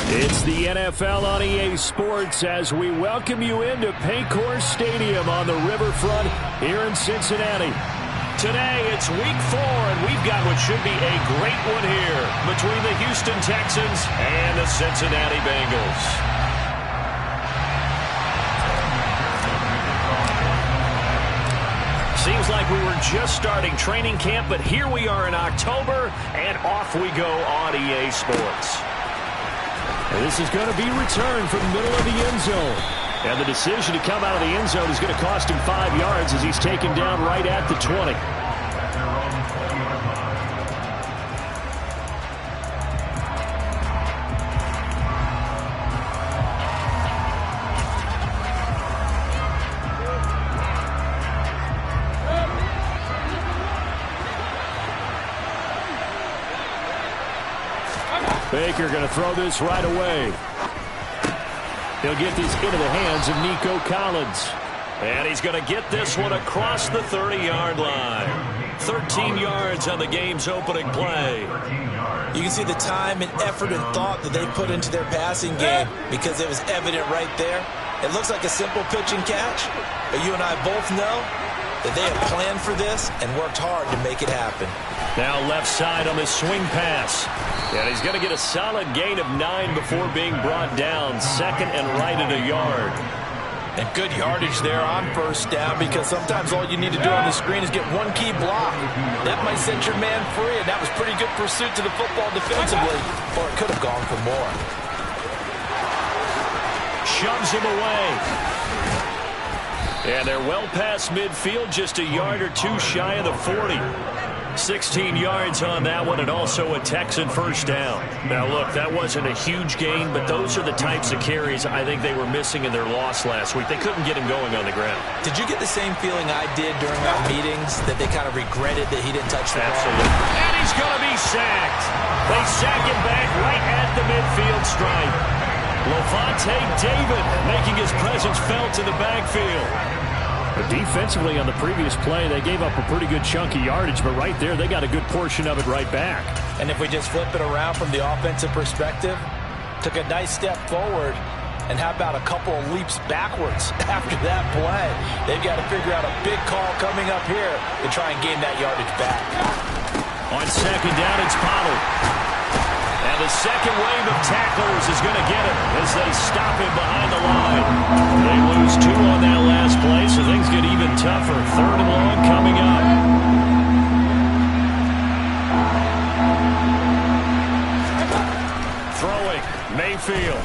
It's the NFL on EA Sports as we welcome you into Paycor Stadium on the riverfront here in Cincinnati. Today, it's week 4, and we've got what should be a great one here between the Houston Texans and the Cincinnati Bengals. Seems like we were just starting training camp, but here we are in October, and off we go on EA Sports. And this is going to be returned from the middle of the end zone. And the decision to come out of the end zone is going to cost him 5 yards as he's taken down right at the 20. Baker going to throw this right away. He'll get this into the hands of Nico Collins. And he's going to get this one across the 30-yard line. 13 yards on the game's opening play. You can see the time and effort and thought that they put into their passing game because it was evident right there. It looks like a simple pitch and catch, but you and I both know that they have planned for this and worked hard to make it happen. Now left side on this swing pass. And he's going to get a solid gain of 9 before being brought down. Second and right at a yard. And good yardage there on first down because sometimes all you need to do on the screen is get one key block. That might set your man free, and that was pretty good pursuit to the football defensively, or it could have gone for more. Shoves him away. And they're well past midfield, just a yard or two shy of the 40. 16 yards on that one, and also a Texan first down. Now, look, that wasn't a huge gain, but those are the types of carries I think they were missing in their loss last week. They couldn't get him going on the ground. Did you get the same feeling I did during our meetings, that they kind of regretted that he didn't touch the ball? Absolutely. And he's going to be sacked. They sack him back right at the midfield stripe. Levante David making his presence felt in the backfield. But defensively on the previous play, they gave up a pretty good chunk of yardage, but right there, they got a good portion of it right back. And if we just flip it around from the offensive perspective, took a nice step forward, and how about a couple of leaps backwards after that play? They've got to figure out a big call coming up here to try and gain that yardage back. On second down, it's Pollard. And the second wave of tacklers is going to get him as they stop him behind the line. They lose 2 on that last play, so things get even tougher. Third and long coming up. Throwing, Mayfield.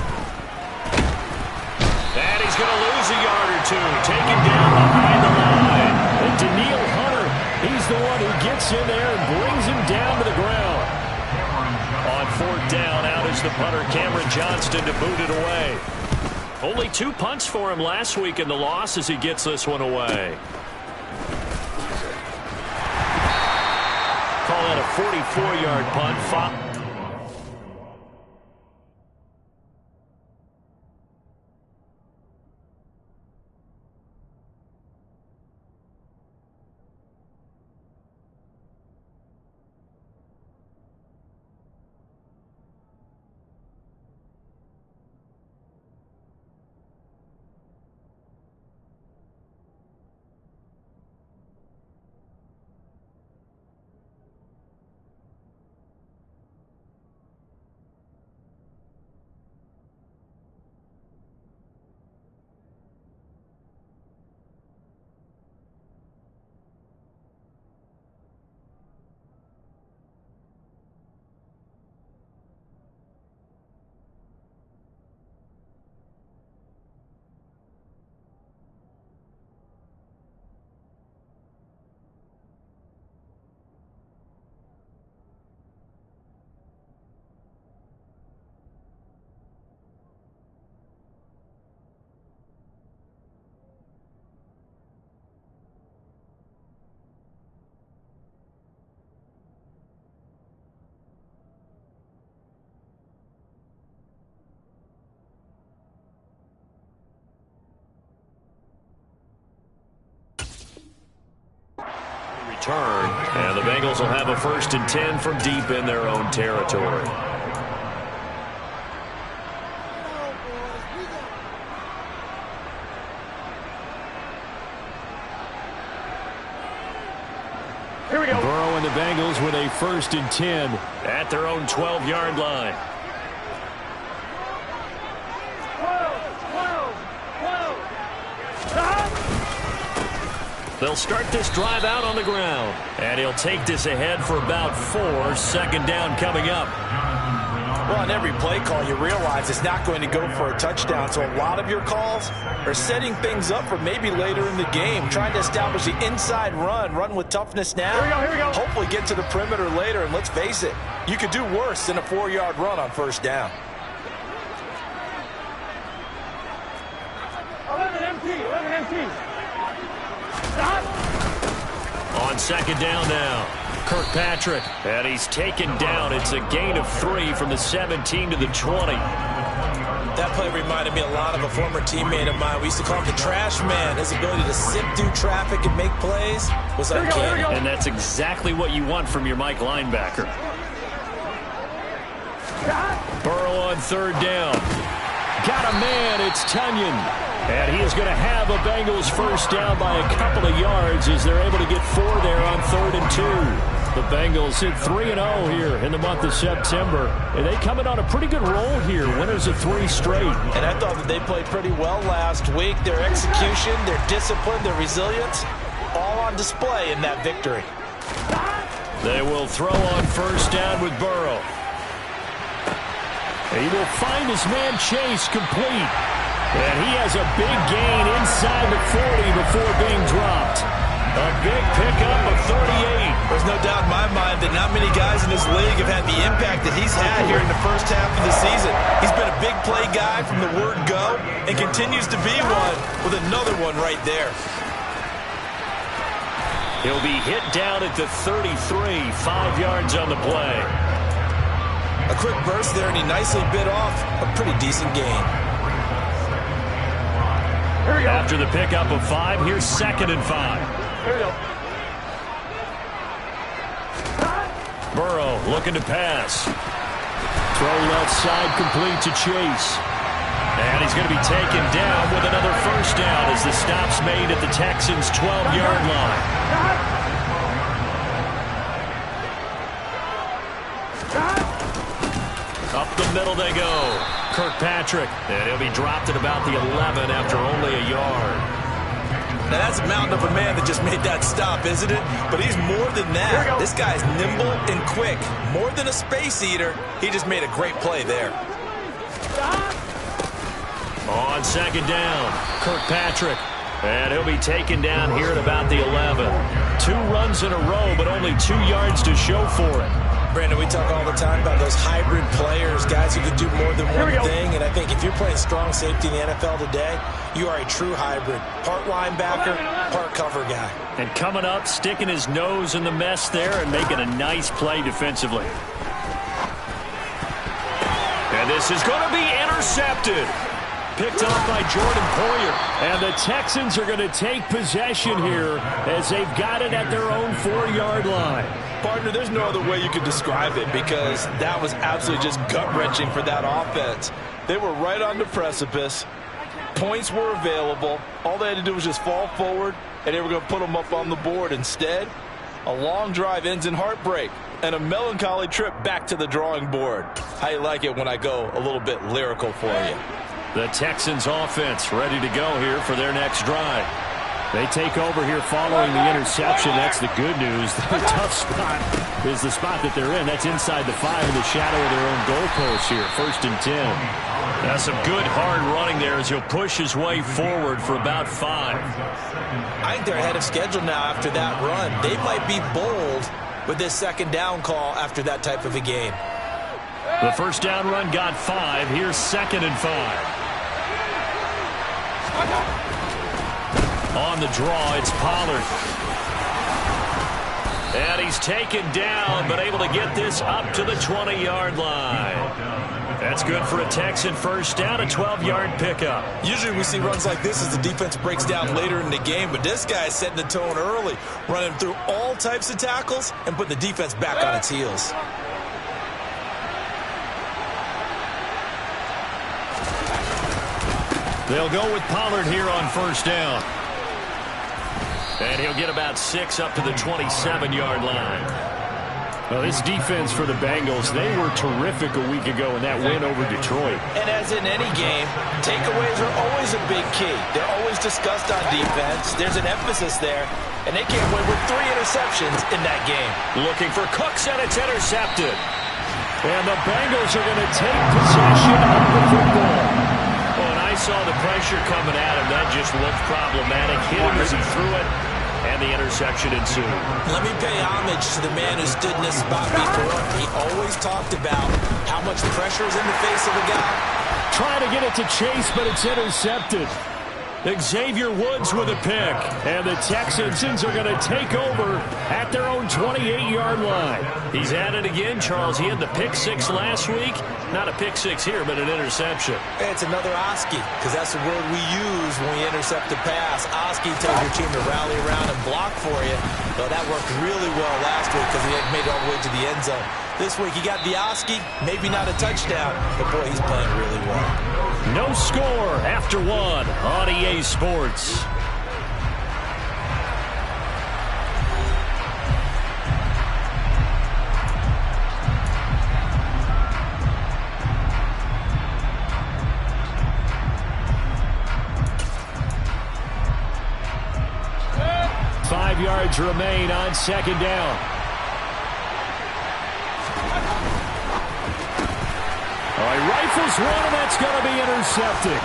And he's going to lose a yard or two. Taken down behind the line. And Daniil Hunter, he's the one who gets in there and brings him down to the ground. On fourth down, out is the punter, Cameron Johnston, to boot it away. Only 2 punts for him last week in the loss as he gets this one away. Call that a 44-yard punt. Turn, and the Bengals will have a 1st and 10 from deep in their own territory. Here we go. Burrow and the Bengals with a 1st and 10 at their own 12-yard line. They'll start this drive out on the ground. And he'll take this ahead for about 4. 2nd down coming up. Well, on every play call, you realize it's not going to go for a touchdown. So a lot of your calls are setting things up for maybe later in the game, trying to establish the inside run with toughness now. Here we go. Hopefully get to the perimeter later. And let's face it, you could do worse than a 4-yard run on 1st down. 11 empty. Stop. On 2nd down now, Kirkpatrick. And he's taken down. It's a gain of 3 from the 17 to the 20. That play reminded me a lot of a former teammate of mine. We used to call him the trash man. His ability to sift through traffic and make plays was uncanny. And that's exactly what you want from your Mike linebacker. Burrow on 3rd down. Got a man. It's Tunyon. And he is going to have a Bengals 1st down by a couple of yards as they're able to get 4 there on 3rd and 2. The Bengals hit 3-0 here in the month of September. And they come in on a pretty good roll here. Winners of 3 straight. And I thought that they played pretty well last week. Their execution, their discipline, their resilience, all on display in that victory. They will throw on 1st down with Burrow. He will find his man Chase complete. And he has a big gain inside the 40 before being dropped. A big pickup of 38. There's no doubt in my mind that not many guys in this league have had the impact that he's had here in the 1st half of the season. He's been a big play guy from the word go and continues to be one with another one right there. He'll be hit down at the 33, 5 yards on the play. A quick burst there, and he nicely bit off a pretty decent gain. After the pickup of 5, here's 2nd and 5. Here we go. Burrow looking to pass. Throw left side complete to Chase. And he's going to be taken down with another 1st down as the stop's made at the Texans' 12-yard line. Up the middle they go. Kirkpatrick. And he'll be dropped at about the 11 after only a yard. Now that's a mountain of a man that just made that stop, isn't it? But he's more than that. This guy's nimble and quick. More than a space eater, he just made a great play there. On 2nd down, Kirkpatrick. And he'll be taken down here at about the 11. 2 runs in a row, but only 2 yards to show for it. Brandon, we talk all the time about those hybrid players, guys who can do more than one thing. And I think if you're playing strong safety in the NFL today, you are a true hybrid. Part linebacker, part cover guy. And coming up, sticking his nose in the mess there and making a nice play defensively. And this is going to be intercepted. Picked off by Jordan Poyer. And the Texans are going to take possession here as they've got it at their own 4-yard line. Partner, there's no other way you could describe it because that was absolutely just gut-wrenching for that offense. They were right on the precipice. Points were available. All they had to do was just fall forward, and they were going to put them up on the board. Instead, a long drive ends in heartbreak and a melancholy trip back to the drawing board. How you like it when I go a little bit lyrical for you? The Texans offense ready to go here for their next drive. They take over here following the interception. That's the good news. The tough spot is the spot that they're in. That's inside the 5 in the shadow of their own goalpost here. 1st and 10. That's some good hard running there as he'll push his way forward for about 5. I think they're ahead of schedule now after that run. They might be bold with this 2nd down call after that type of a game. The 1st down run got 5. Here's 2nd and 5. On the draw, it's Pollard. And he's taken down, but able to get this up to the 20-yard line. That's good for a Texan 1st down, a 12-yard pickup. Usually we see runs like this as the defense breaks down later in the game, but this guy is setting the tone early, running through all types of tackles and putting the defense back on its heels. They'll go with Pollard here on 1st down. And he'll get about 6 up to the 27-yard line. Well, this defense for the Bengals, they were terrific a week ago in that win over Detroit. And as in any game, takeaways are always a big key. They're always discussed on defense. There's an emphasis there, and they came away with 3 interceptions in that game. Looking for Cooks, and it's intercepted. And the Bengals are going to take possession of the football. Oh, and I saw the pressure coming at him. That just looked problematic. Hit him as he threw it. And the interception ensued. Let me pay homage to the man who stood in this spot before. He always talked about how much pressure is in the face of a guy. Trying to get it to Chase, but it's intercepted. Xavier Woods with a pick. And the Texans are going to take over at their own 28-yard line. He's at it again, Charles. He had the pick 6 last week. Not a pick 6 here, but an interception. It's another Oski, because that's the word we use when we intercept a pass. Oski tells your team to rally around and block for you. Well, that worked really well last week because he had made it all the way to the end zone. This week he got the Oski, maybe not a touchdown, but boy, he's playing really well. No score after 1 on EA Sports. Five yards remain on second down. He rifles one, and that's going to be intercepted.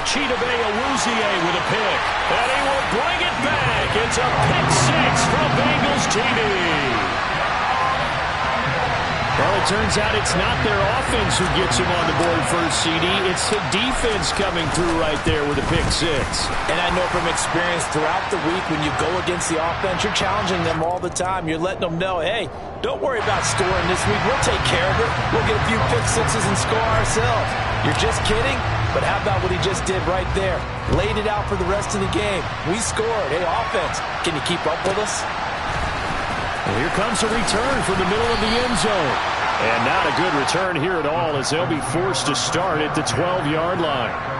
Chidobe Awuzie with a pick, and he will bring it back. It's a pick 6 from Bengals TV. Well, it turns out it's not their offense who gets him on the board first, CD. It's the defense coming through right there with a pick 6. And I know from experience throughout the week when you go against the offense, you're challenging them all the time. You're letting them know, hey, don't worry about scoring this week. We'll take care of it. We'll get a few pick 6s and score ourselves. You're just kidding? But how about what he just did right there? Laid it out for the rest of the game. We scored. Hey, offense, can you keep up with us? Well, here comes a return from the middle of the end zone. And not a good return here at all as they'll be forced to start at the 12-yard line.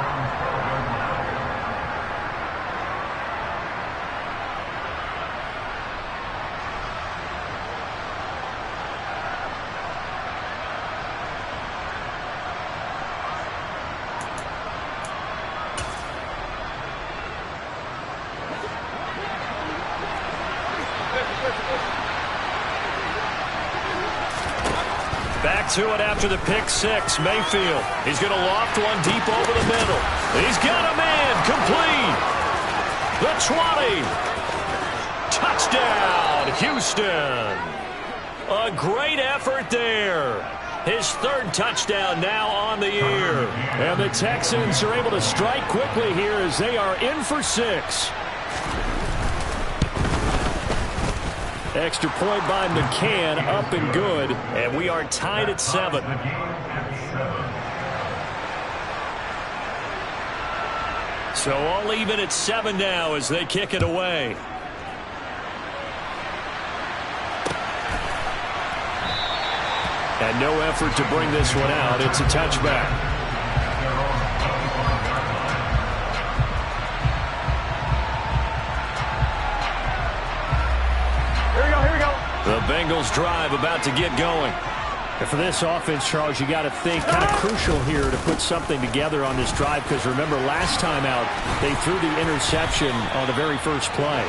Back to it after the pick 6. Mayfield. He's going to loft one deep over the middle. He's got a man. Complete. The 20. Touchdown, Houston. A great effort there. His 3rd touchdown now on the year. And the Texans are able to strike quickly here as they are in for 6. Extra point by McCann, up and good. And we are tied at 7. So all even at 7 now as they kick it away. And no effort to bring this one out. It's a touchback. The Bengals drive about to get going. And for this offense, Charles, you got to think kind of crucial here to put something together on this drive because remember last time out they threw the interception on the very first play.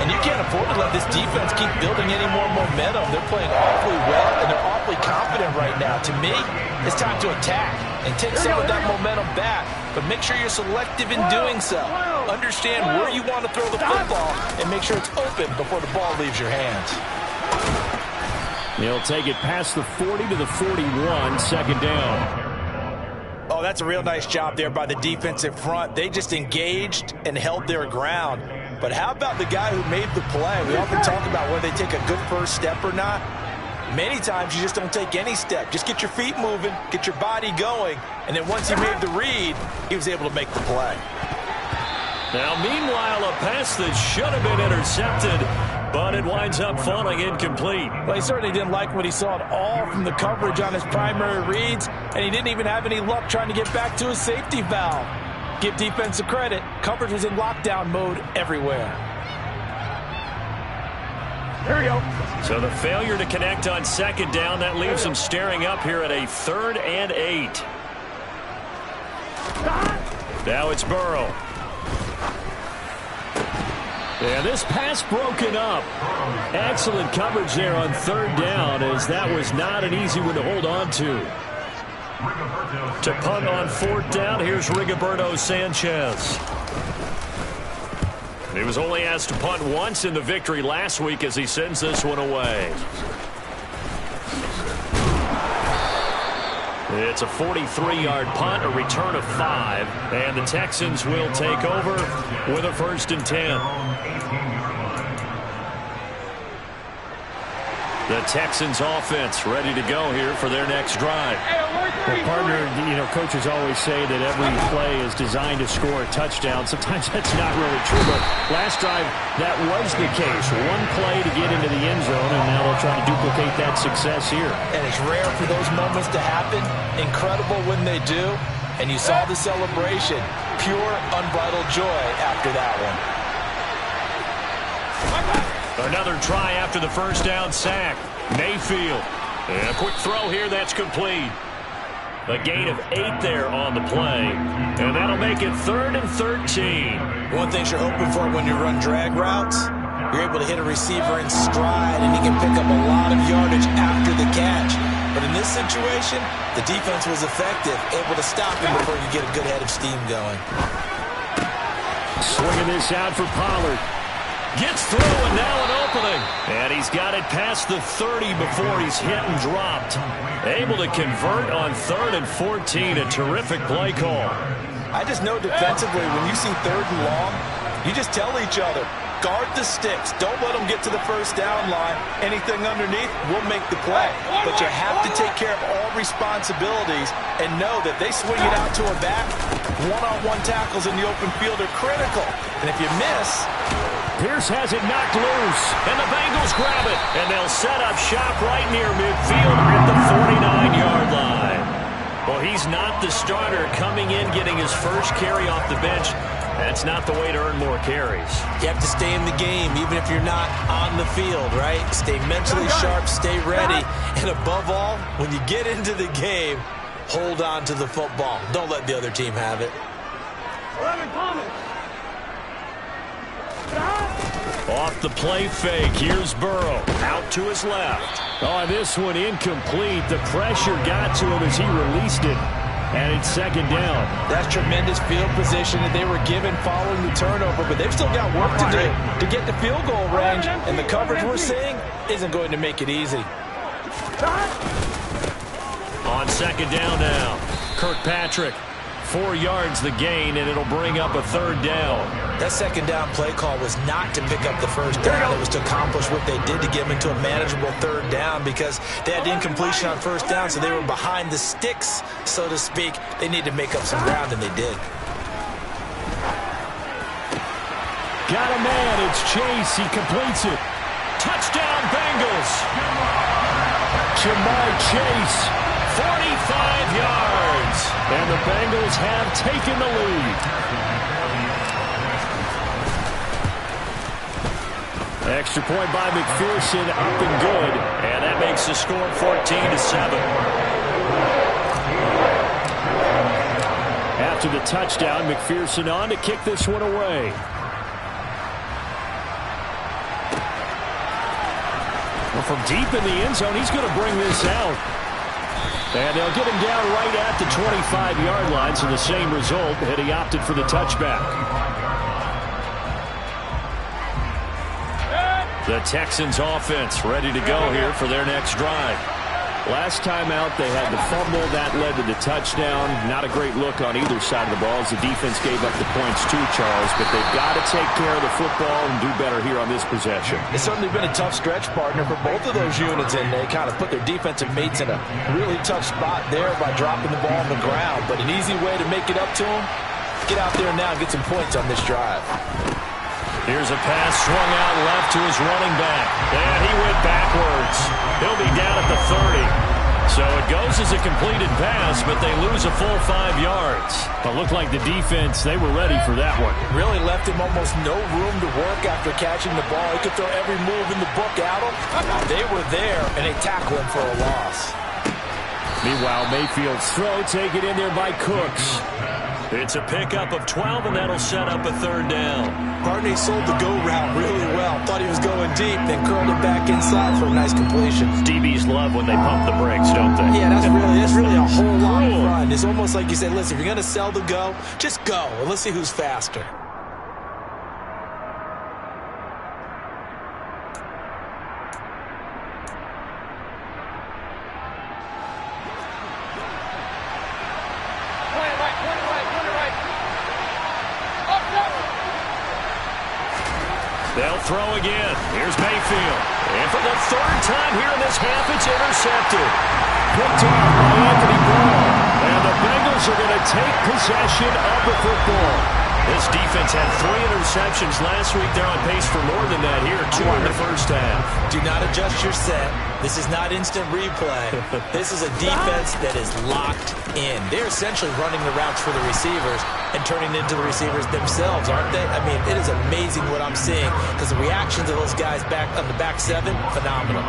And you can't afford to let this defense keep building any more momentum. They're playing awfully well and they're awfully confident right now. To me, it's time to attack and take some of that momentum back. But make sure you're selective in doing so. Understand where you want to throw the football and make sure it's open before the ball leaves your hands. They'll take it past the 40 to the 41, second down. Oh, that's a real nice job there by the defensive front. They just engaged and held their ground. But how about the guy who made the play? We often talk about whether they take a good first step or not. Many times you just don't take any step. Just get your feet moving, get your body going, and then once he made the read, he was able to make the play. Now, meanwhile, a pass that should have been intercepted, but it winds up falling incomplete. Well, he certainly didn't like what he saw at all from the coverage on his primary reads, and he didn't even have any luck trying to get back to his safety valve. Give defensive credit. Coverage was in lockdown mode everywhere. Here we go. So the failure to connect on second down, that leaves them staring up here at a 3rd and 8. Now it's Burrow. Yeah, this pass broken up. Excellent coverage there on 3rd down, as that was not an easy one to hold on to. To punt on 4th down, here's Rigoberto Sanchez. He was only asked to punt once in the victory last week as he sends this one away. It's a 43-yard punt, a return of 5, and the Texans will take over with a 1st and 10. The Texans offense ready to go here for their next drive. Well, partner, coaches always say that every play is designed to score a touchdown. Sometimes that's not really true, but last drive, that was the case. One play to get into the end zone, and now they'll try to duplicate that success here. And it's rare for those moments to happen. Incredible when they do. And you saw the celebration. Pure, unbridled joy after that one. Another try after the 1st down sack. Mayfield. And a quick throw here, that's complete. A gain of 8 there on the play. And that'll make it 3rd and 13. One thing you're hoping for when you run drag routes, you're able to hit a receiver in stride, and he can pick up a lot of yardage after the catch. But in this situation, the defense was effective, able to stop him before you get a good head of steam going. Swinging this out for Pollard. Gets through, and now an opening. And he's got it past the 30 before he's hit and dropped. Able to convert on 3rd and 14. A terrific play call. I just know defensively, when you see 3rd and long, you just tell each other, guard the sticks. Don't let them get to the 1st down line. Anything underneath will make the play. But you have to take care of all responsibilities and know that they swing it out to a back. One-on-one tackles in the open field are critical. And if you miss... Pierce has it knocked loose. And the Bengals grab it. And they'll set up shop right near midfield at the 49-yard line. Well, he's not the starter coming in, getting his first carry off the bench. That's not the way to earn more carries. You have to stay in the game, even if you're not on the field, right? Stay mentally sharp, stay ready. And above all, when you get into the game, hold on to the football. Don't let the other team have it. Off the play fake, here's Burrow. Out to his left. Oh, this one incomplete. The pressure got to him as he released it. And it's 2nd down. That's tremendous field position that they were given following the turnover, but they've still got work to do to get the field goal range, and the coverage we're seeing isn't going to make it easy. On 2nd down now, Kirkpatrick. 4 yards the gain, and it'll bring up a 3rd down. That 2nd down play call was not to pick up the 1st down. It was to accomplish what they did to get them into a manageable 3rd down because they had incompletion on 1st down, so they were behind the sticks, so to speak. They needed to make up some ground, and they did. Got a man. It's Chase. He completes it. Touchdown, Bengals. Jamar Chase. 45 yards. And the Bengals have taken the lead. Extra point by McPherson, up and good. And that makes the score 14-7. After the touchdown, McPherson on to kick this one away. Well, from deep in the end zone, he's going to bring this out. And they'll get him down right at the 25-yard line, so the same result, and he opted for the touchback. The Texans offense ready to go here for their next drive. Last time out, they had the fumble. That led to the touchdown. Not a great look on either side of the ball as the defense gave up the points too, Charles. But they've got to take care of the football and do better here on this possession. It's certainly been a tough stretch, partner, for both of those units, and they kind of put their defensive mates in a really tough spot there by dropping the ball on the ground. But an easy way to make it up to them, get out there now and get some points on this drive. Here's a pass swung out left to his running back. And he went backwards. He'll be down at the 30. So it goes as a completed pass, but they lose a full 5 yards. It looked like the defense, they were ready for that one. Really left him almost no room to work after catching the ball. He could throw every move in the book at him. They were there, and they tackled him for a loss. Meanwhile, Mayfield's throw taken in there by Cooks. It's a pickup of 12, and that'll set up a 3rd down. Barney sold the go route really well. Thought he was going deep, then curled it back inside for a nice completion. DBs love when they pump the brakes, don't they? Yeah, that's really a whole lot of fun. It's almost like you said, listen, if you're going to sell the go, just go, and let's see who's faster. They'll throw again. Here's Mayfield. And for the 3rd time here in this half, it's intercepted. Picked off by Anthony Brown. And the Bengals are going to take possession of the football. This defense had 3 interceptions last week. They're on pace for more than that here. 2 in the first half. Do not adjust your set. This is not instant replay. This is a defense that is locked in. They're essentially running the routes for the receivers and turning into the receivers themselves, aren't they? I mean, it is amazing what I'm seeing because the reactions of those guys back on the back 7, phenomenal.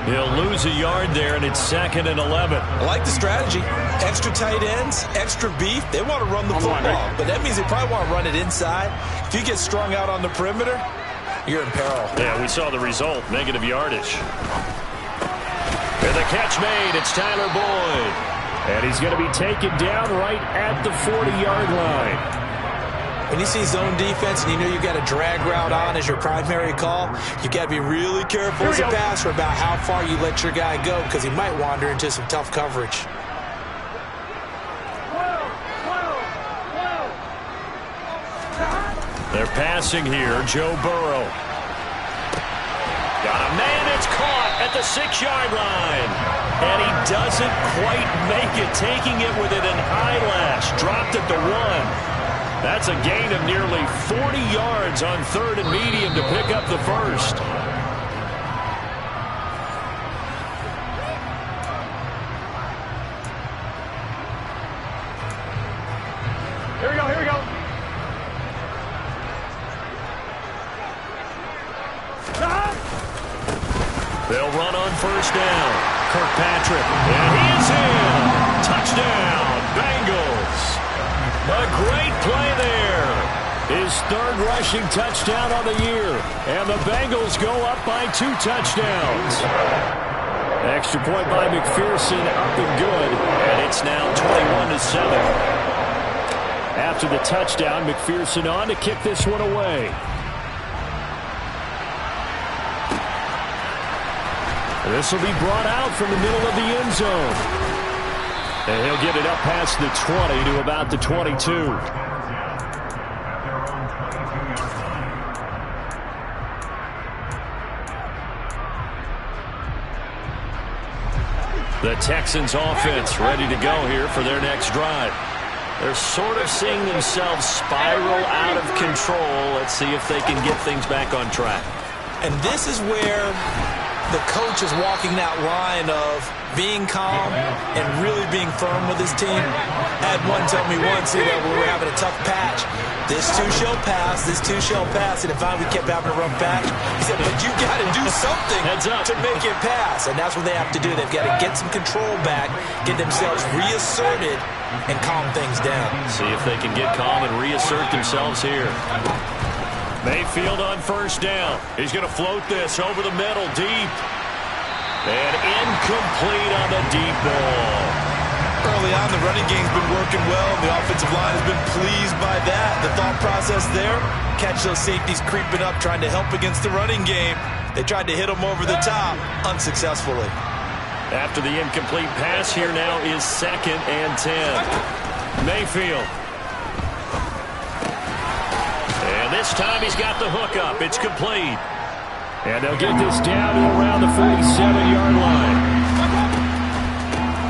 He'll lose a yard there, and it's 2nd and 11. I like the strategy. Extra tight ends, extra beef. They want to run the football, but that means they probably want to run it inside. If you get strung out on the perimeter, you're in peril. Yeah, we saw the result, negative yardage. And the catch made, it's Tyler Boyd. And he's going to be taken down right at the 40-yard line. When you see zone defense and you know you've got a drag route on as your primary call, you've got to be really careful as a passer about how far you let your guy go because he might wander into some tough coverage. They're passing here, Joe Burrow. Got a man, it's caught at the 6-yard line. And he doesn't quite make it, taking it with an eyelash. Dropped at the 1. That's a gain of nearly 40 yards on 3rd and medium to pick up the 1st. Here we go. They'll run on 1st down. Kirkpatrick, and he is in. Touchdown, Bengals. A great play there. His 3rd rushing touchdown on the year. And the Bengals go up by 2 touchdowns. Extra point by McPherson, up and good. And it's now 21-7. After the touchdown, McPherson on to kick this one away. This will be brought out from the middle of the end zone. And he'll get it up past the 20 to about the 22. The Texans offense ready to go here for their next drive. They're sort of seeing themselves spiral out of control. Let's see if they can get things back on track. And this is where the coach is walking that line of being calm and really being firm with his team. I had one tell me once, when we were having a tough patch, this too shall pass, this too shall pass, and if we kept having a rough patch, he said, but you got to do something to make it pass, and that's what they have to do. They've got to get some control back, get themselves reasserted, and calm things down. See if they can get calm and reassert themselves here. Mayfield on 1st down. He's going to float this over the middle, deep. And incomplete on the deep ball. Early on, the running game's been working well, and the offensive line has been pleased by that. The thought process there, catch those safeties creeping up, trying to help against the running game. They tried to hit them over the top, unsuccessfully. After the incomplete pass, here now is 2nd and 10. Mayfield. And this time he's got the hook up. It's complete. And they'll get this down to around the 47-yard line.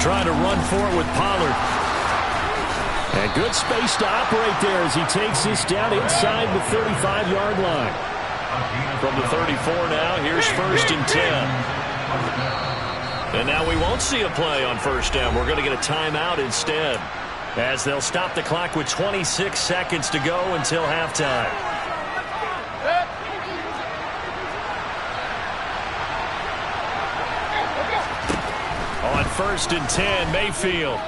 Trying to run for it with Pollard. And good space to operate there as he takes this down inside the 35-yard line. From the 34 now, here's 1st and 10. And now we won't see a play on first down. We're going to get a timeout instead, as they'll stop the clock with 26 seconds to go until halftime. On 1st and 10, Mayfield.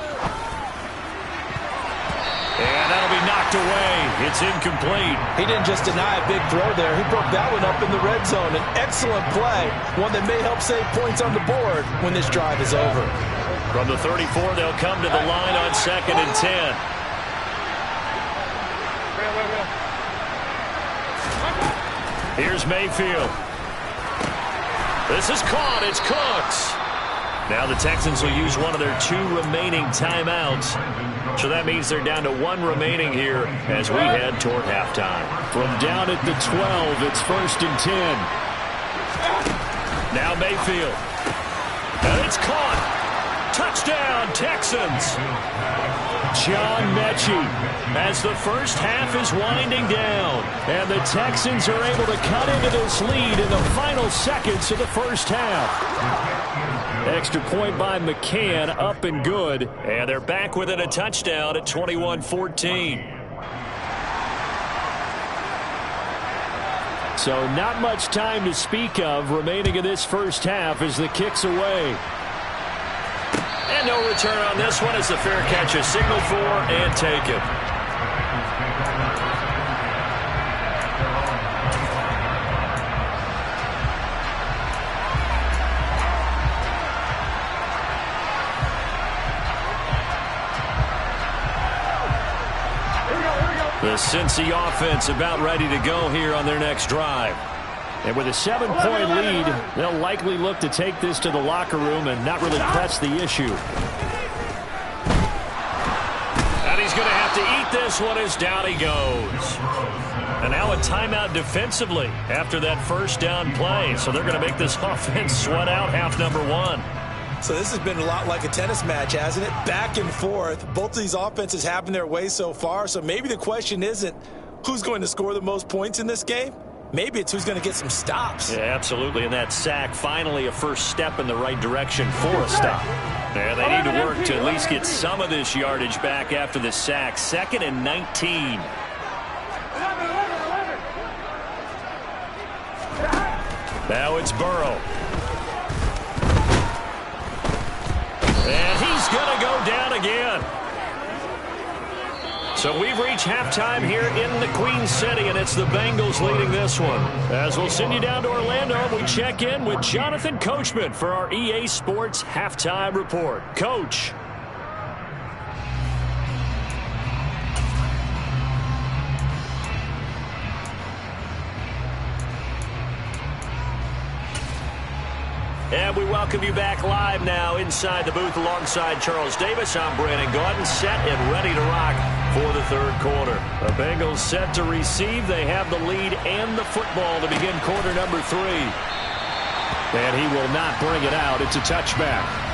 And that'll be knocked away. It's incomplete. He didn't just deny a big throw there. He broke that one up in the red zone. An excellent play, one that may help save points on the board when this drive is over. From the 34, they'll come to the line on 2nd and 10. Here's Mayfield. This is caught. It's Cooks. Now the Texans will use one of their 2 remaining timeouts. So that means they're down to 1 remaining here as we head toward halftime. From down at the 12, it's 1st and 10. Now Mayfield. And it's caught. Touchdown, Texans. John Mechie, as the first half is winding down, and the Texans are able to cut into this lead in the final seconds of the first half. Extra point by McCann, up and good. And they're back within a touchdown at 21-14. So not much time to speak of remaining in this first half as the kick's away. And no return on this one as the fair catch is signaled for and taken. The Cincy offense about ready to go here on their next drive. And with a 7-point lead, they'll likely look to take this to the locker room and not really press the issue. And he's going to have to eat this one as down he goes. And now a timeout defensively after that first down play. So they're going to make this offense sweat out half number 1. So this has been a lot like a tennis match, hasn't it? Back and forth. Both of these offenses having their way so far. So maybe the question isn't who's going to score the most points in this game. Maybe it's who's going to get some stops. Yeah, absolutely. And that sack, finally a first step in the right direction for a stop. Yeah, they need to work to at least get some of this yardage back after the sack. 2nd and 19. Now it's Burrow. And he's going to go down again. So we've reached halftime here in the Queen City, and it's the Bengals leading this one. As we'll send you down to Orlando, we check in with Jonathan Coachman for our EA Sports Halftime Report. Coach. And we welcome you back live now inside the booth alongside Charles Davis. I'm Brandon Gaudin, set and ready to rock for the 3rd quarter. The Bengals set to receive. They have the lead and the football to begin quarter number 3. And he will not bring it out. It's a touchback.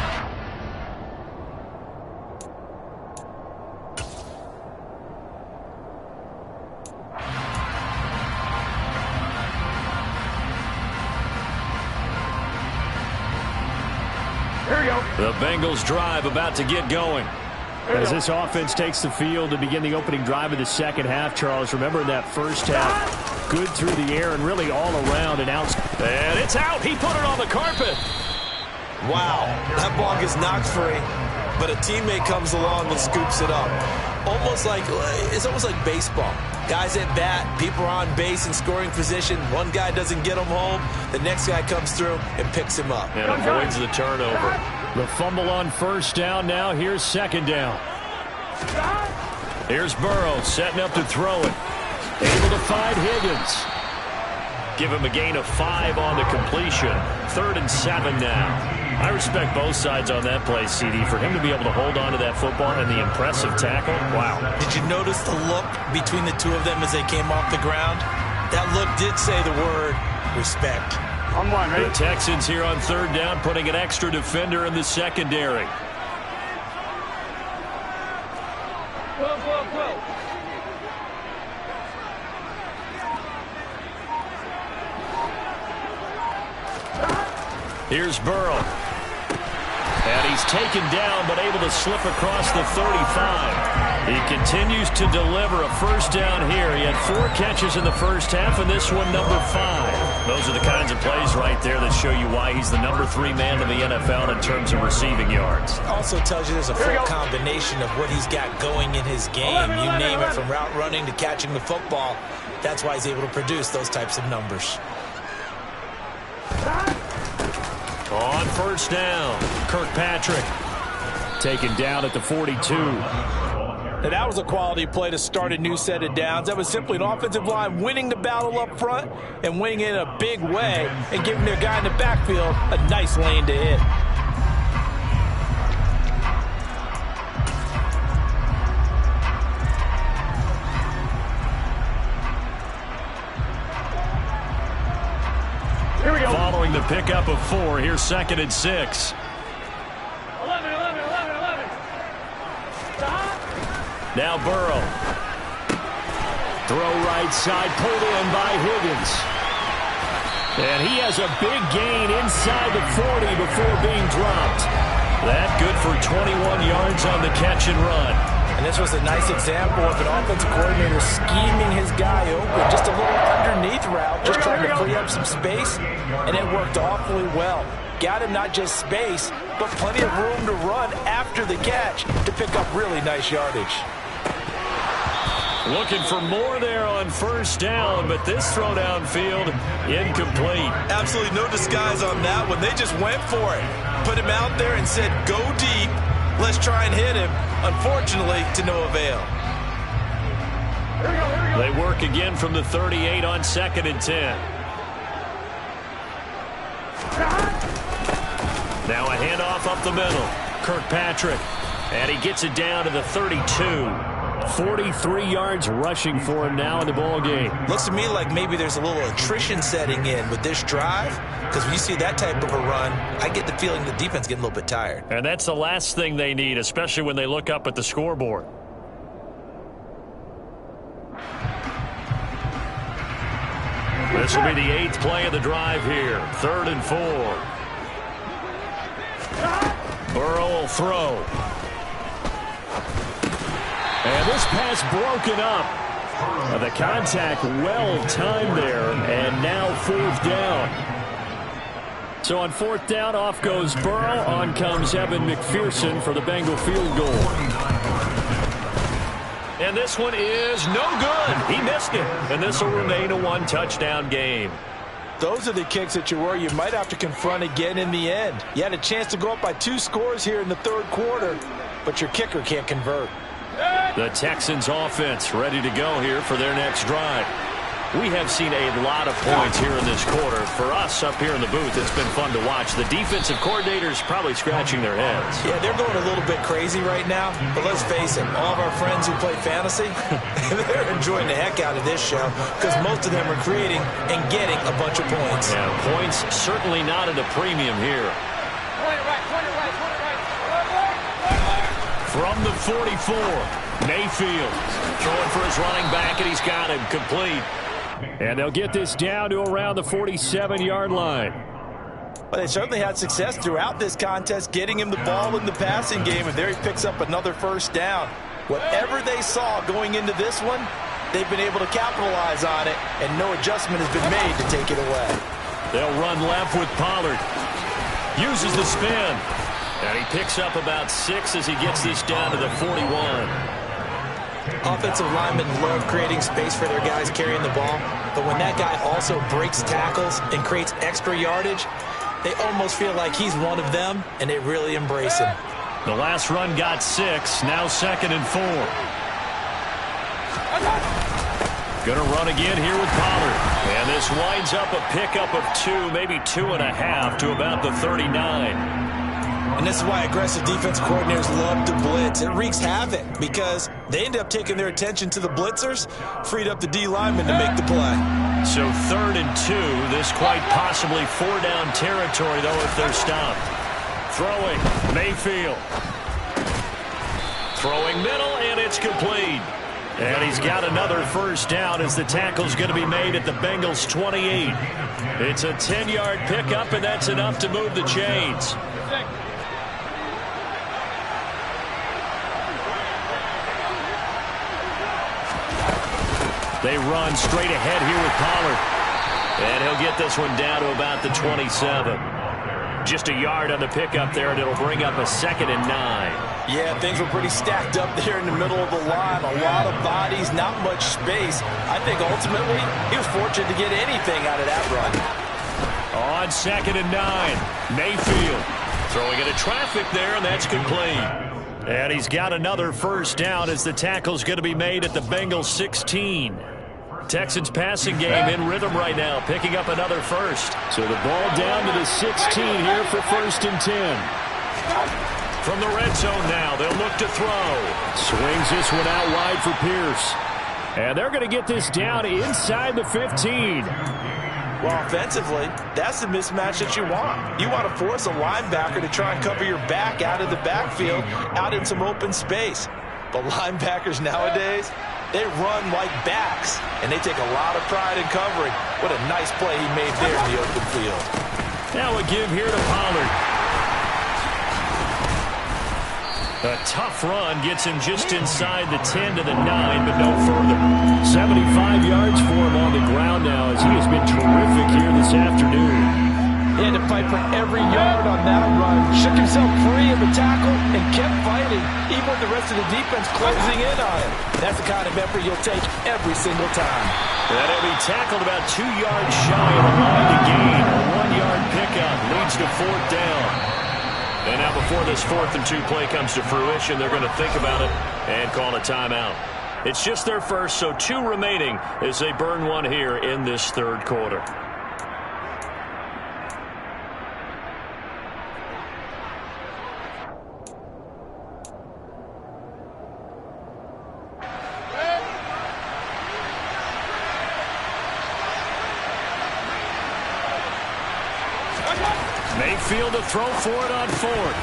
The Bengals drive about to get going. As this offense takes the field to begin the opening drive of the second half, Charles, remember in that first half, good through the air and really all around and out. And it's out. He put it on the carpet. Wow, that ball gets knocked free, but a teammate comes along and scoops it up. It's almost like baseball. Guys at bat, people are on base in scoring position. One guy doesn't get him home. The next guy comes through and picks him up. And avoids the turnover. The fumble on first down now. Here's 2nd down. Here's Burrow setting up to throw it. Able to find Higgins. Give him a gain of 5 on the completion. 3rd and 7 now. I respect both sides on that play, CD. For him to be able to hold on to that football and the impressive tackle, wow. Did you notice the look between the two of them as they came off the ground? That look did say the word respect. The Texans here on 3rd down, putting an extra defender in the secondary. Here's Burrow. And he's taken down, but able to slip across the 35. He continues to deliver a first down here. He had 4 catches in the first half, and this one number 5. Those are the kinds of plays right there that show you why he's the number 3 man in the NFL in terms of receiving yards. Also tells you there's a full combination of what he's got going in his game. You name it, from route running to catching the football. That's why he's able to produce those types of numbers. On first down, Kirkpatrick taken down at the 42. And that was a quality play to start a new set of downs. That was simply an offensive line winning the battle up front and winning it in a big way and giving their guy in the backfield a nice lane to hit. Here we go. Following the pickup of 4, here's 2nd and 6. 11. Now Burrow. Throw right side, pulled in by Higgins. And he has a big gain inside the 40 before being dropped. That good for 21 yards on the catch and run. And this was a nice example of an offensive coordinator scheming his guy open. Just a little underneath route, just trying to free up some space, and it worked awfully well. Got him not just space, but plenty of room to run after the catch to pick up really nice yardage. Looking for more there on first down, but this throw downfield incomplete. Absolutely no disguise on that one. They just went for it. Put him out there and said, go deep. Let's try and hit him. Unfortunately, to no avail. They work again from the 38 on 2nd and 10. Now a handoff up the middle. Kirkpatrick. And he gets it down to the 32. 43 yards rushing for him now in the ball game. Looks to me like maybe there's a little attrition setting in with this drive, because when you see that type of a run, I get the feeling the defense getting a little bit tired. And that's the last thing they need, especially when they look up at the scoreboard. This will be the 8th play of the drive here. 3rd and 4. Burrow will throw. And this pass broken up. The contact well timed there, and now 4th down. So on 4th down, off goes Burrow. On comes Evan McPherson for the Bengal field goal. And this one is no good. He missed it. And this will remain a 1-touchdown game. Those are the kicks that you worry you might have to confront again in the end. You had a chance to go up by 2 scores here in the 3rd quarter, but your kicker can't convert. The Texans offense ready to go here for their next drive. We have seen a lot of points here in this quarter. For us up here in the booth, it's been fun to watch. The defensive coordinators probably scratching their heads. Yeah, they're going a little bit crazy right now. But let's face it, all of our friends who play fantasy, they're enjoying the heck out of this show because most of them are creating and getting a bunch of points. Yeah, points certainly not at a premium here. From the 44, Mayfield throwing for his running back, and he's got him complete. And they'll get this down to around the 47-yard line. Well, they certainly had success throughout this contest getting him the ball in the passing game, and there he picks up another first down. Whatever they saw going into this one, they've been able to capitalize on it, and no adjustment has been made to take it away. They'll run left with Pollard. Uses the spin. And he picks up about 6 as he gets this down to the 41. Offensive linemen love creating space for their guys carrying the ball, but when that guy also breaks tackles and creates extra yardage, they almost feel like he's one of them, and they really embrace him. The last run got 6, now 2nd and 4. Gonna run again here with Pollard. And this winds up a pickup of 2, maybe 2.5 to about the 39. And this is why aggressive defense coordinators love to blitz. It wreaks havoc because they end up taking their attention to the blitzers, freed up the D linemen to make the play. So 3rd and 2, this quite possibly 4-down territory, though, if they're stopped. Throwing, Mayfield. Throwing middle, and it's complete. And he's got another first down as the tackle's going to be made at the Bengals' 28. It's a 10-yard pickup, and that's enough to move the chains. They run straight ahead here with Pollard. And he'll get this one down to about the 27. Just a yard on the pickup there, and it'll bring up a 2nd and 9. Yeah, things were pretty stacked up there in the middle of the line. A lot of bodies, not much space. I think ultimately he was fortunate to get anything out of that run. On 2nd and 9, Mayfield throwing into traffic there, and that's complete. And he's got another first down as the tackle's going to be made at the Bengals 16. Texans passing game in rhythm right now, picking up another first. So the ball down to the 16 here for 1st and 10. From the red zone now, they'll look to throw. Swings this one out wide for Pierce. And they're going to get this down inside the 15. Well, offensively, that's the mismatch that you want. You want to force a linebacker to try and cover your back out of the backfield, out in some open space. But linebackers nowadays, they run like backs, and they take a lot of pride in covering. What a nice play he made there in the open field. Now a give here to Pollard. A tough run gets him just inside the 10 to the 9, but no further. 75 yards for him on the ground now as he has been terrific here this afternoon. He had to fight for every yard on that run. Shook himself free of the tackle and kept fighting, even with the rest of the defense closing in on him. That's the kind of effort you'll take every single time. And he'll be tackled about 2 yards shy of the line to gain. A 1-yard pickup leads to 4th down. And now before this 4th and 2 play comes to fruition, they're going to think about it and call a timeout. It's just their first, so 2 remaining as they burn one here in this 3rd quarter. Mayfield to throw for it on 4th.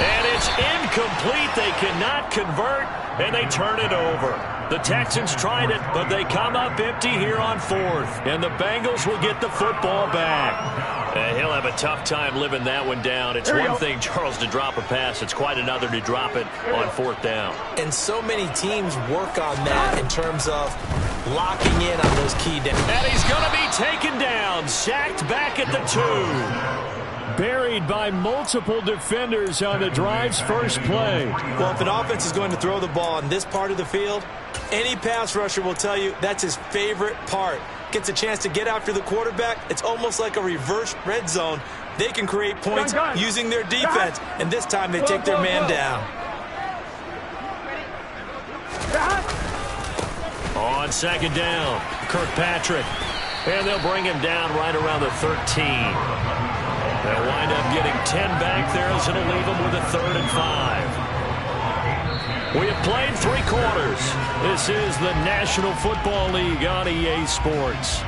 And it's incomplete. They cannot convert, and they turn it over. The Texans tried it, but they come up empty here on 4th. And the Bengals will get the football back. He'll have a tough time living that one down. It's one thing, Charles, to drop a pass. It's quite another to drop it on 4th down. And so many teams work on that in terms of locking in on those key downs. And he's going to be taken down, sacked back at the 2. Buried by multiple defenders on the drive's first play. Well, if an offense is going to throw the ball in this part of the field, any pass rusher will tell you that's his favorite part. Gets a chance to get after the quarterback. It's almost like a reverse red zone. They can create points using their defense, and this time they take their man down. On 2nd down, Kirkpatrick. And they'll bring him down right around the 13. They'll wind up getting 10 back there as it'll leave them with a 3rd and 5. We have played 3 quarters. This is the National Football League on EA Sports.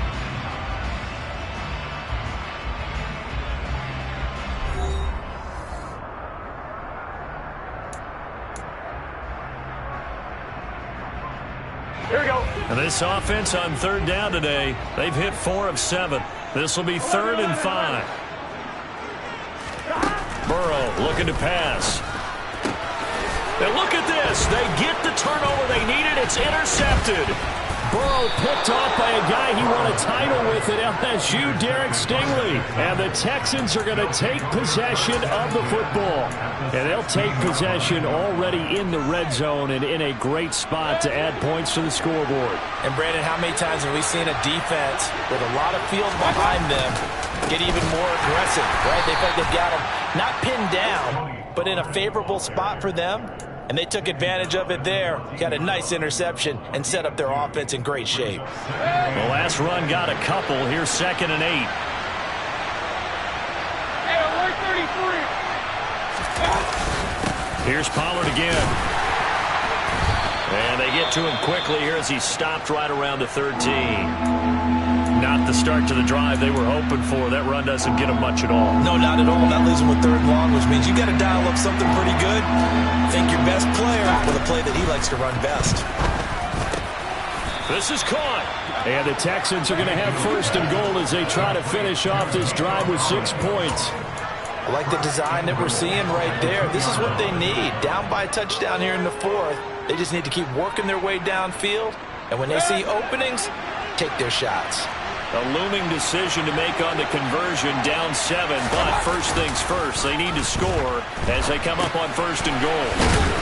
Here we go. And this offense on 3rd down today, they've hit 4 of 7. This will be 3rd and 5. Burrow looking to pass. And look at this. They get the turnover they needed. It's intercepted. Burrow picked off by a guy he won a title with at LSU, Derek Stingley. And the Texans are going to take possession of the football. And they'll take possession already in the red zone and in a great spot to add points to the scoreboard. And, Brandon, how many times have we seen a defense with a lot of field behind them get even more aggressive, right? They feel like they've got them not pinned down, but in a favorable spot for them. And they took advantage of it there. Got a nice interception and set up their offense in great shape. The last run got a couple. Here's 2nd and 8. Here's Pollard again. And they get to him quickly here as he stopped right around the 13. Not the start to the drive they were hoping for. That run doesn't get them much at all. No, not at all. That leaves them with 3rd and long, which means you got to dial up something pretty good. Think your best player with a play that he likes to run best. This is caught. And the Texans are going to have 1st and goal as they try to finish off this drive with 6 points. I like the design that we're seeing right there. This is what they need. Down by a touchdown here in the 4th. They just need to keep working their way downfield And when they see openings, take their shots. A looming decision to make on the conversion, down 7. But first things first, they need to score as they come up on 1st and goal.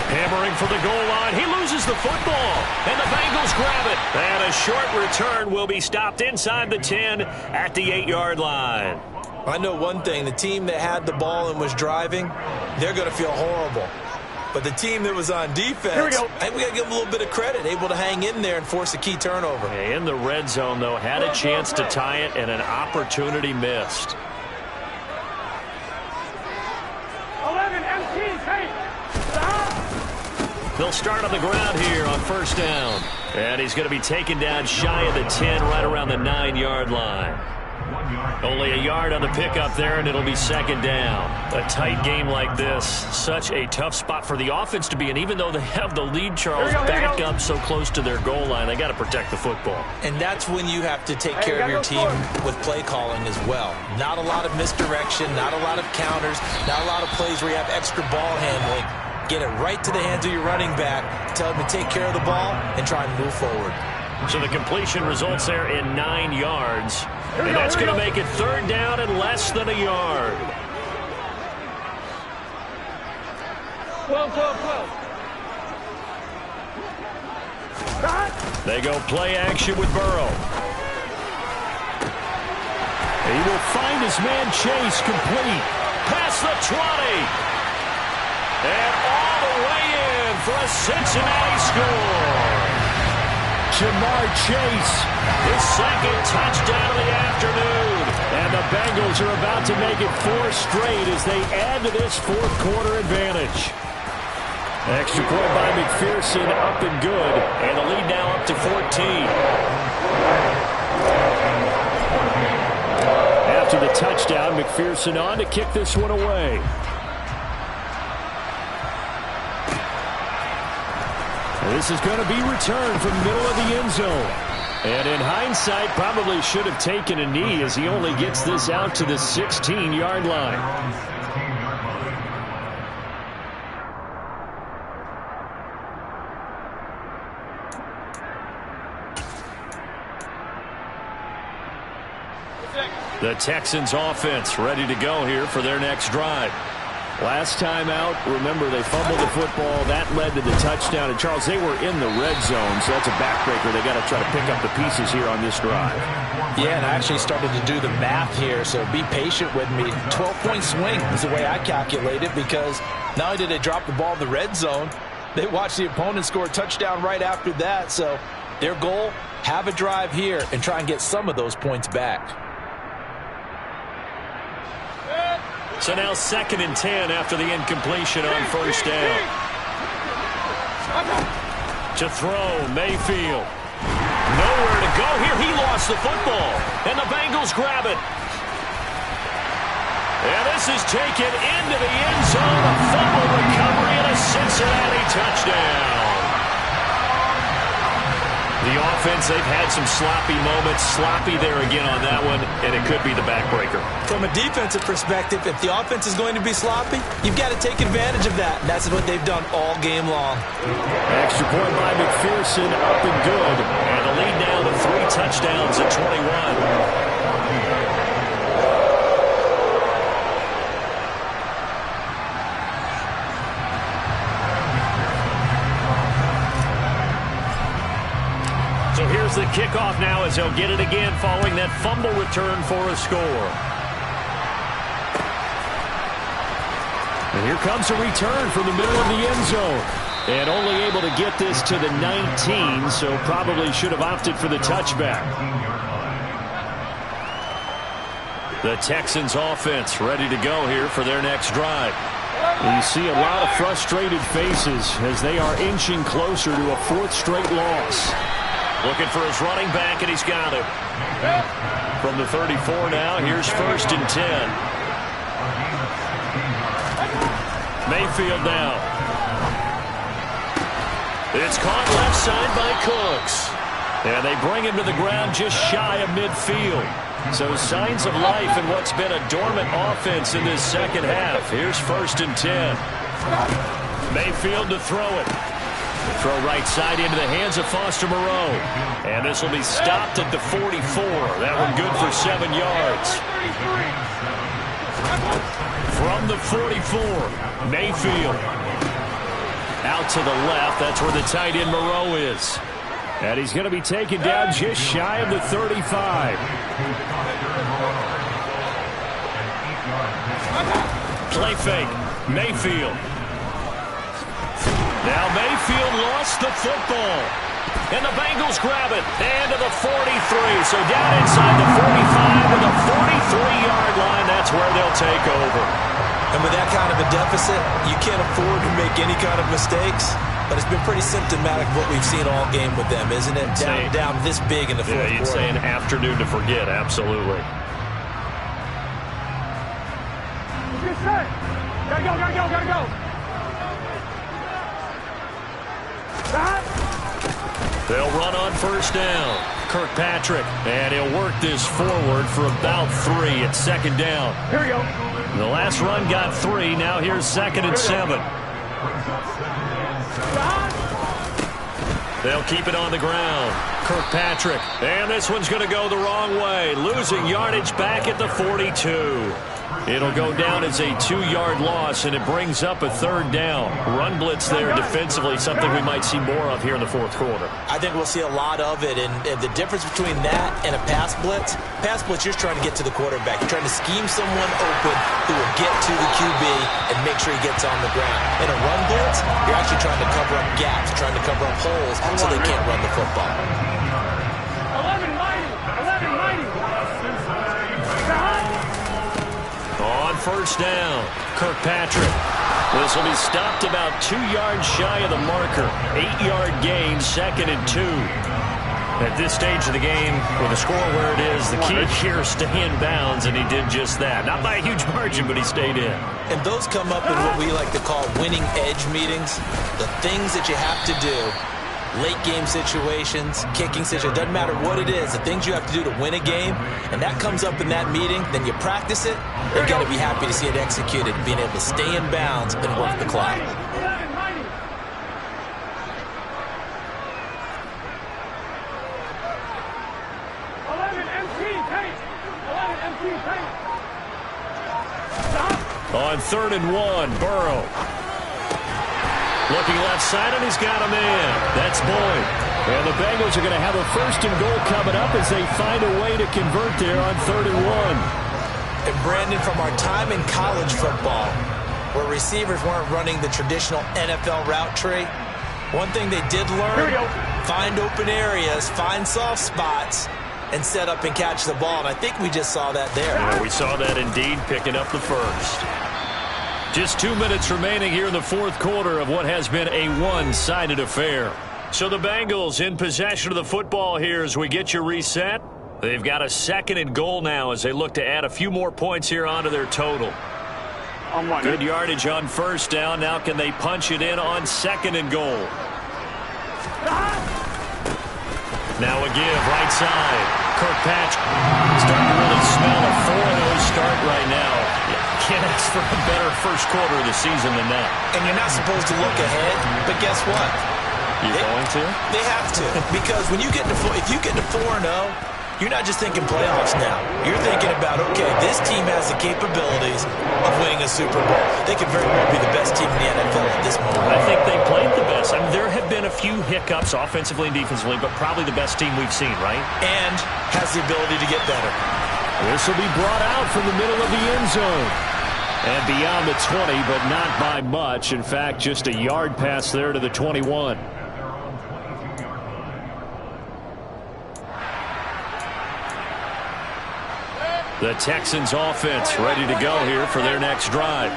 Hammering for the goal line. He loses the football, and the Bengals grab it. And a short return will be stopped inside the 10 at the 8-yard line. I know one thing. The team that had the ball and was driving, they're going to feel horrible. But the team that was on defense, I think we got to give them a little bit of credit, able to hang in there and force a key turnover. In the red zone, though, had a chance to tie it and an opportunity missed. 11 MTs, hey! Stop! They'll start on the ground here on 1st down. And he's going to be taken down shy of the 10, right around the 9-yard line. Only a yard on the pickup there, and it'll be 2nd down. A tight game like this, such a tough spot for the offense to be in. Even though they have the lead, Charles, back up so close to their goal line, they got to protect the football. And that's when you have to take care of your team with play calling as well. Not a lot of misdirection, not a lot of counters, not a lot of plays where you have extra ball handling. Get it right to the hands of your running back, tell him to take care of the ball, and try and move forward. So the completion results there in 9 yards. And that's going to make it 3rd down and less than a yard. 12. They go play action with Burrow. He will find his man Chase complete. Past the 20. And all the way in for a Cincinnati score. Jamar Chase, his 2nd touchdown of the afternoon. And the Bengals are about to make it 4 straight as they add to this 4th quarter advantage. Extra point by McPherson, up and good. And the lead now up to 14. After the touchdown, McPherson on to kick this one away. This is going to be returned from the middle of the end zone. And in hindsight, probably should have taken a knee as he only gets this out to the 16-yard line. The Texans offense ready to go here for their next drive. Last time out, remember, they fumbled the football. That led to the touchdown. And, Charles, they were in the red zone, so that's a backbreaker. They got to try to pick up the pieces here on this drive. Yeah, and I actually started to do the math here, so be patient with me. 12-point swing is the way I calculate it, because not only did they drop the ball in the red zone, they watched the opponent score a touchdown right after that. So their goal, have a drive here and try and get some of those points back. So now 2nd and 10 after the incompletion on 1st down. To throw, Mayfield. Nowhere to go here. He lost the football. And the Bengals grab it. And this is taken into the end zone. A fumble recovery and a Cincinnati touchdown. The offense, they've had some sloppy moments. Sloppy there again on that one, and it could be the backbreaker. From a defensive perspective, if the offense is going to be sloppy, you've got to take advantage of that. And that's what they've done all game long. Extra point by McPherson, up and good. And the lead now to 3 touchdowns at 21. So here's the kickoff now as they'll get it again following that fumble return for a score. And here comes a return from the middle of the end zone. And only able to get this to the 19, so probably should have opted for the touchback. The Texans offense ready to go here for their next drive. You see a lot of frustrated faces as they are inching closer to a 4th straight loss. Looking for his running back, and he's got it. From the 34 now, here's 1st and 10. Mayfield now. It's caught left side by Cooks. And they bring him to the ground just shy of midfield. So signs of life in what's been a dormant offense in this 2nd half. Here's 1st and 10. Mayfield to throw it. Throw right side into the hands of Foster Moreau. And this will be stopped at the 44. That one good for 7 yards. From the 44, Mayfield. Out to the left. That's where the tight end Moreau is. And he's going to be taken down just shy of the 35. Play fake. Mayfield. Now Mayfield lost the football. And the Bengals grab it. And to the 43. So down inside the 45 to the 43-yard line. That's where they'll take over. And with that kind of a deficit, you can't afford to make any kind of mistakes. But it's been pretty symptomatic of what we've seen all game with them, isn't it? Down this big in the fourth quarter. You'd say an afternoon to forget. Absolutely. Get set. Gotta go, gotta go, gotta go. They'll run on first down. Kirkpatrick, and he'll work this forward for about 3 at second down. Here we go. The last run got 3. Now here's 2nd and 7. They'll keep it on the ground. Kirkpatrick, and this one's going to go the wrong way. Losing yardage back at the 42. It'll go down as a 2-yard loss, and it brings up a 3rd down. Run blitz there defensively, something we might see more of here in the fourth quarter. I think we'll see a lot of it, and the difference between that and a pass blitz, you're just trying to get to the quarterback. You're trying to scheme someone open who will get to the QB and make sure he gets on the ground. In a run blitz, you're actually trying to cover up gaps, trying to cover up holes so they can't run the football. 11 mighty. On first down, Kirkpatrick. This will be stopped about 2 yards shy of the marker. 8-yard gain, 2nd and 2. At this stage of the game, with the score where it is, the key here is stay in bounds, and he did just that. Not by a huge margin, but he stayed in. And those come up in what we like to call winning edge meetings. The things that you have to do, late game situations, kicking situations, doesn't matter what it is, the things you have to do to win a game, and that comes up in that meeting, then you practice it, you're going to be happy to see it executed, being able to stay in bounds and work the clock. 11 MT tape. 11 MT tape. On 3rd and 1, Burrow. Looking left side, and he's got a man. That's Boyd. And the Bengals are going to have a 1st and goal coming up as they find a way to convert there on 3rd and 1. And Brandon, from our time in college football, where receivers weren't running the traditional NFL route tree, one thing they did learn, find open areas, find soft spots, and set up and catch the ball. And I think we just saw that there. Yeah, we saw that indeed, picking up the first. Just 2 minutes remaining here in the fourth quarter of what has been a one-sided affair. So the Bengals in possession of the football here as we get you reset. They've got a 2nd and goal now as they look to add a few more points here onto their total. Good yardage on first down. Now can they punch it in on 2nd and goal? Now a give, right side. Kirkpatrick starting to really smell a 4-0 start right now. Can't ask for a better first quarter of the season than that. And you're not supposed to look ahead, but guess what? You're going to? They have to. Because when you get to if you get to 4-0, you're not just thinking playoffs now. You're thinking about, okay, this team has the capabilities of winning a Super Bowl. They could very well be the best team in the NFL at this moment. I think they played the best. I mean, there have been a few hiccups offensively and defensively, but probably the best team we've seen, right? And has the ability to get better. This will be brought out from the middle of the end zone. And beyond the 20, but not by much. In fact, just a yard pass there to the 21. The Texans offense ready to go here for their next drive.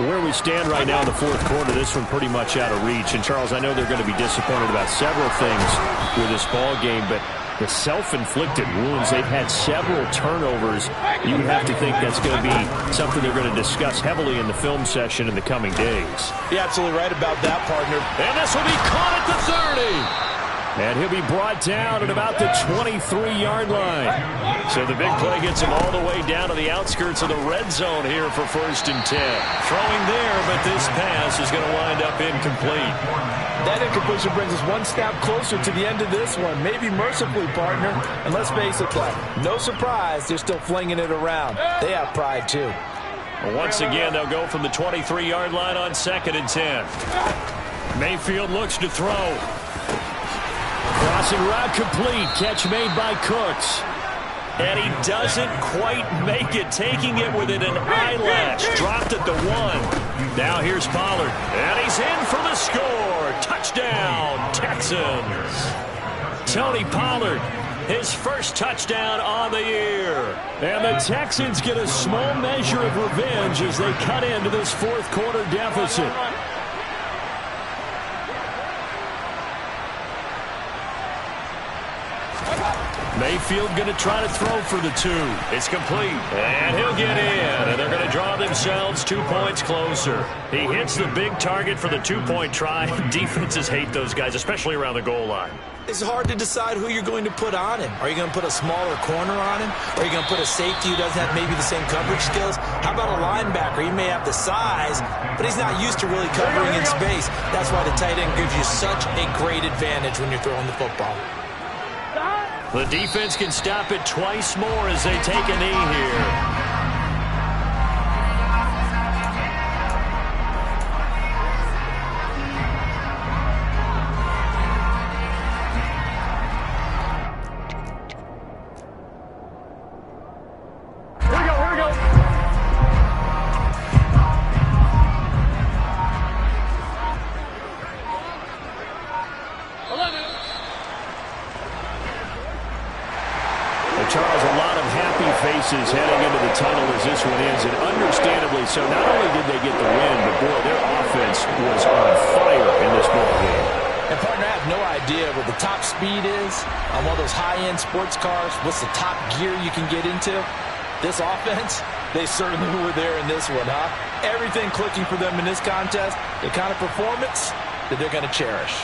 Where we stand right now in the fourth quarter, this one pretty much out of reach. And, Charles, I know they're going to be disappointed about several things with this ball game, but the self-inflicted wounds, they've had several turnovers. You have to think that's going to be something they're going to discuss heavily in the film session in the coming days. You're absolutely right about that, partner. And this will be caught at the 30. And he'll be brought down at about the 23-yard line. So the big play gets him all the way down to the outskirts of the red zone here for 1st and 10. Throwing there, but this pass is going to wind up incomplete. That incompletion brings us one step closer to the end of this one. Maybe mercifully, partner. And let's face it, though, no surprise, they're still flinging it around. They have pride, too. Once again, they'll go from the 23-yard line on 2nd and 10. Mayfield looks to throw. Crossing route complete. Catch made by Cooks. And he doesn't quite make it, taking it within an eyelash. Dropped at the 1. Now here's Pollard. And he's in for the score. Touchdown, Texans. Tony Pollard, his first touchdown on the year. And the Texans get a small measure of revenge as they cut into this fourth quarter deficit. Mayfield going to try to throw for the 2. It's complete. And he'll get in. And they're going to draw themselves 2 points closer. He hits the big target for the 2-point try. Defenses hate those guys, especially around the goal line. It's hard to decide who you're going to put on him. Are you going to put a smaller corner on him? Or are you going to put a safety who doesn't have maybe the same coverage skills? How about a linebacker? He may have the size, but he's not used to really covering in space. That's why the tight end gives you such a great advantage when you're throwing the football. The defense can stop it twice more as they take a knee here. Charles, a lot of happy faces heading into the tunnel as this one ends, and understandably so. Not only did they get the win, but boy, their offense was on fire in this ball game. And partner, I have no idea what the top speed is on one of those high-end sports cars. What's the top gear you can get into? This offense, they certainly were there in this one, huh? Everything clicking for them in this contest, the kind of performance that they're going to cherish.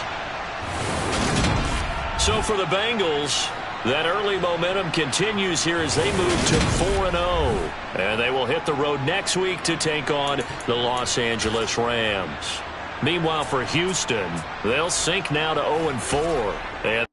So for the Bengals, that early momentum continues here as they move to 4-0. And they will hit the road next week to take on the Los Angeles Rams. Meanwhile, for Houston, they'll sink now to 0-4. And